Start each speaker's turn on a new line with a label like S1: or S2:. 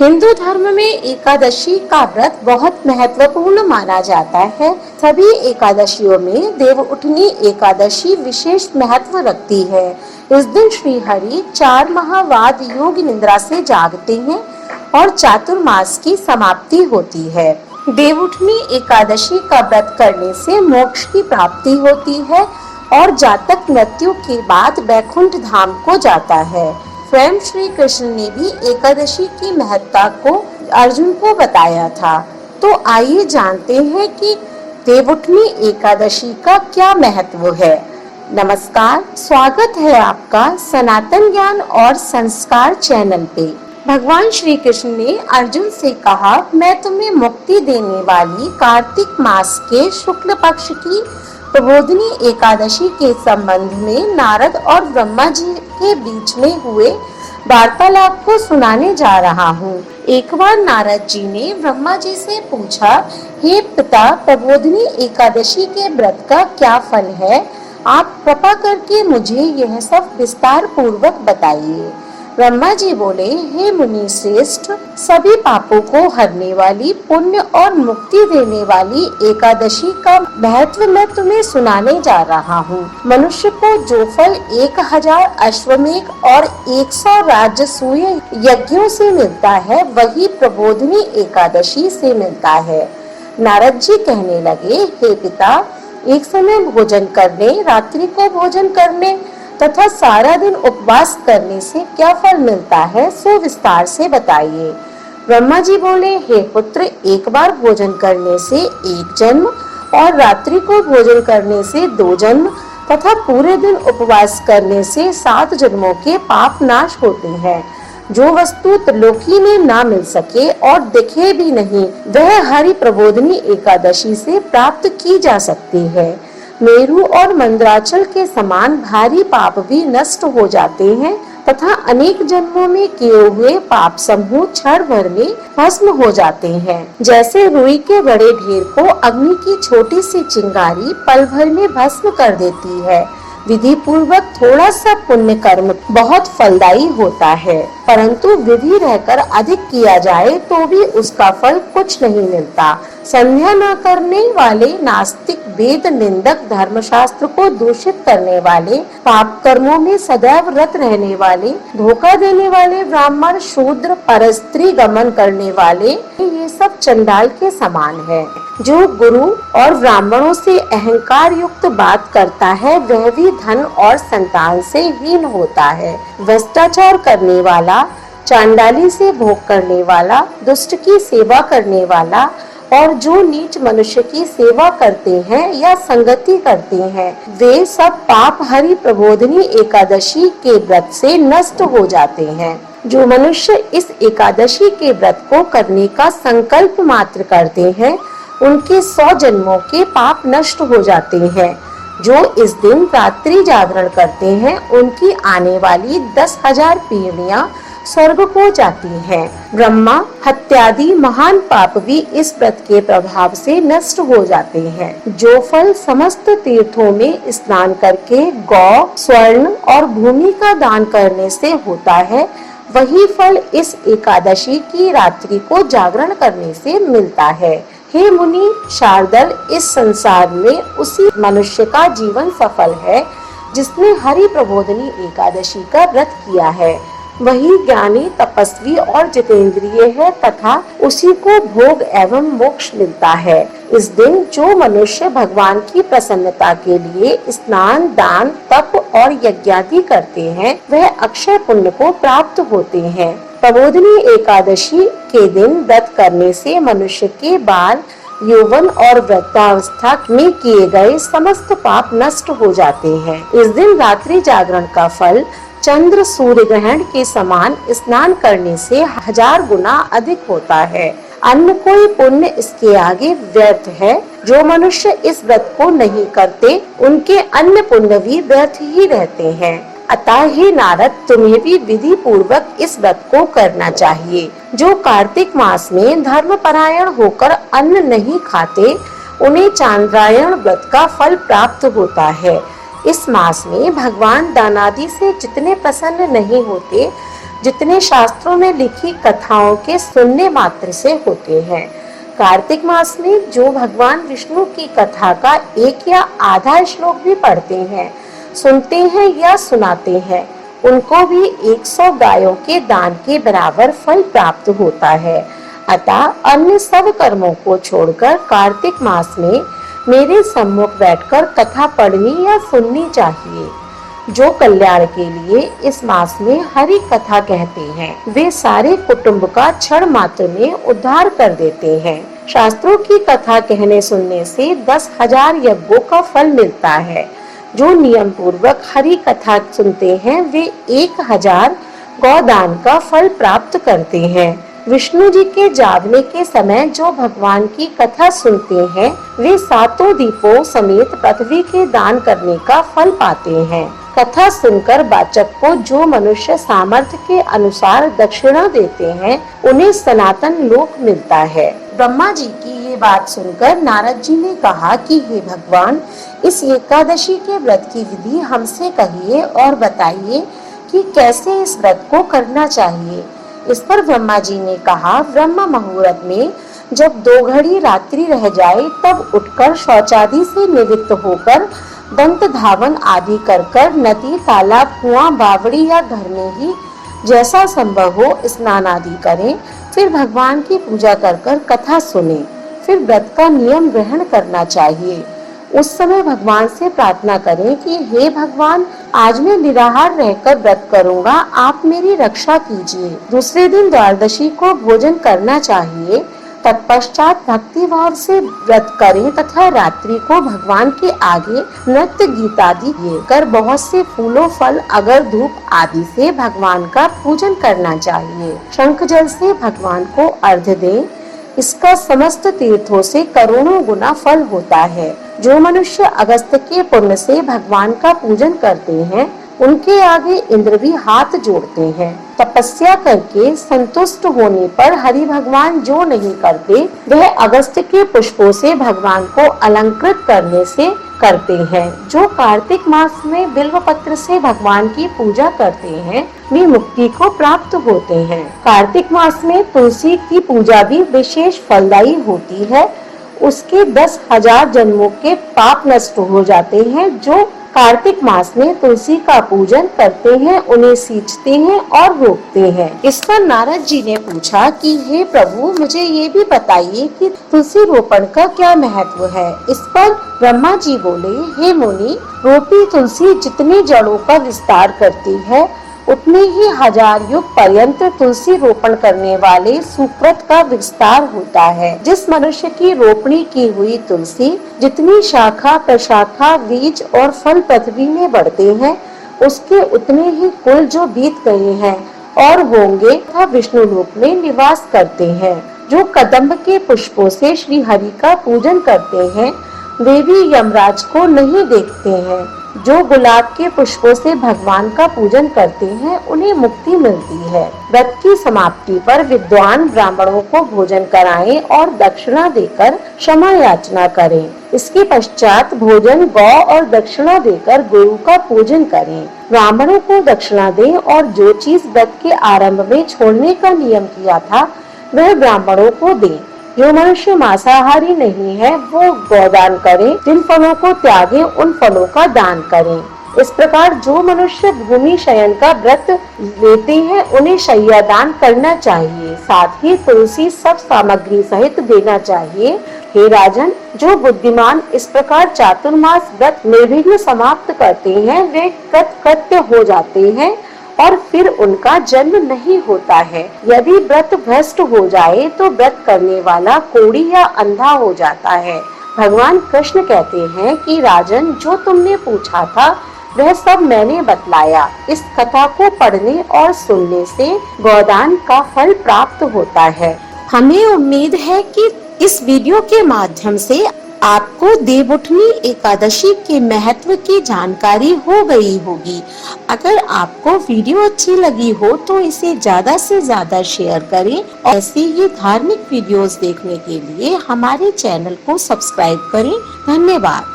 S1: हिंदू धर्म में एकादशी का व्रत बहुत महत्वपूर्ण माना जाता है। सभी एकादशियों में देवउठनी एकादशी विशेष महत्व रखती है। इस दिन श्री हरि 4 माह बाद योग निद्रा से जागते हैं और चातुर्मास की समाप्ति होती है। देवउठनी एकादशी का व्रत करने से मोक्ष की प्राप्ति होती है और जातक मृत्यु के बाद वैकुंठ धाम को जाता है। स्वयं श्री कृष्ण ने भी एकादशी की महत्ता को अर्जुन को बताया था। तो आइए जानते हैं कि देवउठनी एकादशी का क्या महत्व है। नमस्कार, स्वागत है आपका सनातन ज्ञान और संस्कार चैनल पे। भगवान श्री कृष्ण ने अर्जुन से कहा, मैं तुम्हें मुक्ति देने वाली कार्तिक मास के शुक्ल पक्ष की प्रबोधिनी एकादशी के संबंध में नारद और ब्रह्मा जी के बीच में हुए वार्तालाप को सुनाने जा रहा हूँ। एक बार नारद जी ने ब्रह्मा जी से पूछा, हे पिता, प्रबोधिनी एकादशी के व्रत का क्या फल है? आप कृपा करके मुझे यह सब विस्तार पूर्वक बताइए। ब्रह्मा जी बोले, हे मुनि श्रेष्ठ, सभी पापों को हरने वाली, पुण्य और मुक्ति देने वाली एकादशी का महत्व मैं तुम्हें सुनाने जा रहा हूँ। मनुष्य को जो फल 1000 अश्वमेध और 100 राजसूय यज्ञों से मिलता है, वही प्रबोधिनी एकादशी से मिलता है। नारद जी कहने लगे, हे पिता, एक समय भोजन करने, रात्रि को भोजन करने तथा सारा दिन उपवास करने से क्या फल मिलता है, सो विस्तार से बताइए। ब्रह्मा जी बोले, हे पुत्र, एक बार भोजन करने से 1 जन्म और रात्रि को भोजन करने से 2 जन्म तथा पूरे दिन उपवास करने से 7 जन्मों के पाप नाश होते हैं। जो वस्तु त्रिलोकी में ना मिल सके और दिखे भी नहीं, वह हरि प्रबोधिनी एकादशी से प्राप्त की जा सकती है। मेरु और मंदराचल के समान भारी पाप भी नष्ट हो जाते हैं तथा अनेक जन्मों में किए हुए पाप समूह क्षण भर में भस्म हो जाते हैं। जैसे रुई के बड़े ढेर को अग्नि की छोटी सी चिंगारी पल भर में भस्म कर देती है। विधि पूर्वक थोड़ा सा पुण्य कर्म बहुत फलदायी होता है, परंतु विधि रहकर अधिक किया जाए तो भी उसका फल कुछ नहीं मिलता। संध्या न करने वाले नास्तिक, वेद निंदक, धर्मशास्त्र को दूषित करने वाले, पाप कर्मों में सदैव रत रहने वाले, धोखा देने वाले ब्राह्मण, शूद्र, परस्त्री गमन करने वाले, ये सब चंडाल के समान है। जो गुरु और ब्राह्मणों से अहंकार युक्त बात करता है, वह भी धन और संतान से हीन होता है। भ्रष्टाचार करने वाला, चांडाली से भोग करने वाला, दुष्ट की सेवा करने वाला और जो नीच मनुष्य की सेवा करते हैं या संगति करते हैं, वे सब पाप हरि प्रबोधिनी एकादशी के व्रत से नष्ट हो जाते हैं। जो मनुष्य इस एकादशी के व्रत को करने का संकल्प मात्र करते हैं, उनके 100 जन्मों के पाप नष्ट हो जाते हैं। जो इस दिन रात्रि जागरण करते हैं, उनकी आने वाली 10,000 पीढ़ियां स्वर्ग को जाती हैं। ब्रह्मा हत्यादि महान पाप भी इस व्रत के प्रभाव से नष्ट हो जाते हैं। जो फल समस्त तीर्थों में स्नान करके गौ, स्वर्ण और भूमि का दान करने से होता है, वही फल इस एकादशी की रात्रि को जागरण करने से मिलता है। हे मुनि शार्दल, इस संसार में उसी मनुष्य का जीवन सफल है जिसने हरि प्रबोधिनी एकादशी का व्रत किया है। वही ज्ञानी, तपस्वी और जितेंद्रिय है तथा उसी को भोग एवं मोक्ष मिलता है। इस दिन जो मनुष्य भगवान की प्रसन्नता के लिए स्नान, दान, तप और यज्ञादि करते हैं, वह अक्षय पुण्य को प्राप्त होते हैं। प्रबोधिनी एकादशी के दिन व्रत करने से मनुष्य के बाल, यौवन और वृद्धावस्था में किए गए समस्त पाप नष्ट हो जाते हैं। इस दिन रात्रि जागरण का फल चंद्र सूर्य ग्रहण के समान स्नान करने से 1000 गुना अधिक होता है। अन्य कोई पुण्य इसके आगे व्यर्थ है। जो मनुष्य इस व्रत को नहीं करते, उनके अन्य पुण्य भी व्यर्थ ही रहते हैं। अतः हे नारद, तुम्हें भी विधि पूर्वक इस व्रत को करना चाहिए। जो कार्तिक मास में धर्मपरायण होकर अन्न नहीं खाते, उन्हें चांद्रायण व्रत का फल प्राप्त होता है। इस मास में भगवान दानादि से जितने प्रसन्न नहीं होते, जितने शास्त्रों में लिखी कथाओं के सुनने मात्र से होते हैं। कार्तिक मास में जो भगवान विष्णु की कथा का एक या आधा श्लोक भी पढ़ते हैं, सुनते हैं या सुनाते हैं, उनको भी 100 गायों के दान के बराबर फल प्राप्त होता है। अतः अन्य सब कर्मों को छोड़कर कार्तिक मास में मेरे सम्मुख बैठकर कथा पढ़नी या सुननी चाहिए। जो कल्याण के लिए इस मास में हरि कथा कहते हैं, वे सारे कुटुंब का क्षण मात्र में उद्धार कर देते हैं। शास्त्रों की कथा कहने सुनने से 10,000 यज्ञों का फल मिलता है। जो नियम पूर्वक हरि कथा सुनते हैं, वे 1000 गौदान का फल प्राप्त करते हैं। विष्णु जी के जागने के समय जो भगवान की कथा सुनते हैं, वे 7 दीपों समेत पृथ्वी के दान करने का फल पाते हैं। कथा सुनकर वाचक को जो मनुष्य सामर्थ्य के अनुसार दक्षिणा देते हैं, उन्हें सनातन लोक मिलता है। ब्रह्मा जी की ये बात सुनकर नारद जी ने कहा कि हे भगवान, इस एकादशी के व्रत की विधि हमसे कहिए और बताइए कि कैसे इस व्रत को करना चाहिए। इस पर ब्रह्मा जी ने कहा, ब्रह्म मुहूर्त में जब 2 घड़ी रात्रि रह जाए, तब उठकर शौचादि से निवृत्त होकर दंत धावन आदि कर नदी, तालाब, कुआं, बावड़ी या घर में ही जैसा संभव हो स्नान आदि करें। फिर भगवान की पूजा कर कथा सुने। फिर व्रत का नियम ग्रहण करना चाहिए। उस समय भगवान से प्रार्थना करें कि हे भगवान, आज मैं निराहार रहकर व्रत करूंगा, आप मेरी रक्षा कीजिए। दूसरे दिन द्वादशी को भोजन करना चाहिए। तत्पश्चात भक्ति भाव से व्रत करें तथा रात्रि को भगवान के आगे नृत्य गीत आदि कर बहुत से फूलों, फल, अगर, धूप आदि से भगवान का पूजन करना चाहिए। शंख जल से भगवान को अर्घ्य दें। इसका समस्त तीर्थों से करोड़ों गुना फल होता है। जो मनुष्य अगस्त्य के पुण्य से भगवान का पूजन करते हैं, उनके आगे इंद्र भी हाथ जोड़ते हैं। तपस्या करके संतुष्ट होने पर हरि भगवान जो नहीं करते, वह अगस्त्य के पुष्पों से भगवान को अलंकृत करने से करते हैं। जो कार्तिक मास में बिल्व पत्र से भगवान की पूजा करते हैं, वे मुक्ति को प्राप्त होते हैं। कार्तिक मास में तुलसी की पूजा भी विशेष फलदायी होती है। उसके 10,000 जन्मों के पाप नष्ट हो जाते हैं। जो कार्तिक मास में तुलसी का पूजन करते हैं, उन्हें सींचते हैं और रोपते हैं। इस पर नारद जी ने पूछा कि हे प्रभु, मुझे ये भी बताइए कि तुलसी रोपण का क्या महत्व है। इस पर ब्रह्मा जी बोले, हे मुनि, रोपी तुलसी जितनी जड़ों का विस्तार करती है, उतने ही 1000 युग पर्यंत तुलसी रोपण करने वाले सुकृत का विस्तार होता है। जिस मनुष्य की रोपणी की हुई तुलसी जितनी शाखा, प्रशाखा, बीज और फल पृथ्वी में बढ़ते हैं, उसके उतने ही कुल जो बीत गए हैं और होंगे तथा विष्णु लोक में निवास करते हैं। जो कदम्ब के पुष्पों से श्री हरि का पूजन करते हैं, वे भी यमराज को नहीं देखते हैं। जो गुलाब के पुष्पों से भगवान का पूजन करते हैं, उन्हें मुक्ति मिलती है। व्रत की समाप्ति पर विद्वान ब्राह्मणों को भोजन कराएं और दक्षिणा देकर क्षमा याचना करें। इसके पश्चात भोजन, गौ और दक्षिणा देकर गुरु का पूजन करें। ब्राह्मणों को दक्षिणा दें और जो चीज व्रत के आरंभ में छोड़ने का नियम किया था, वह ब्राह्मणों को दें। जो मनुष्य मांसाहारी नहीं है, वो गौदान करें। जिन फलों को त्यागे, उन फलों का दान करें। इस प्रकार जो मनुष्य भूमि शयन का व्रत लेते हैं, उन्हें शय्या दान करना चाहिए। साथ ही तुलसी सब सामग्री सहित देना चाहिए। हे राजन, जो बुद्धिमान इस प्रकार चातुर्मास व्रत निर्विघ्न समाप्त करते हैं, वे कृतकृत्य हो जाते हैं और फिर उनका जन्म नहीं होता है। यदि व्रत भ्रष्ट हो जाए तो व्रत करने वाला कोढ़ी या अंधा हो जाता है। भगवान कृष्ण कहते हैं कि राजन, जो तुमने पूछा था वह सब मैंने बतलाया। इस कथा को पढ़ने और सुनने से गौदान का फल प्राप्त होता है। हमें उम्मीद है कि इस वीडियो के माध्यम से आपको देवउठनी एकादशी के महत्व की जानकारी हो गई होगी। अगर आपको वीडियो अच्छी लगी हो तो इसे ज्यादा से ज्यादा शेयर करें। ऐसे ही धार्मिक वीडियोस देखने के लिए हमारे चैनल को सब्सक्राइब करें। धन्यवाद।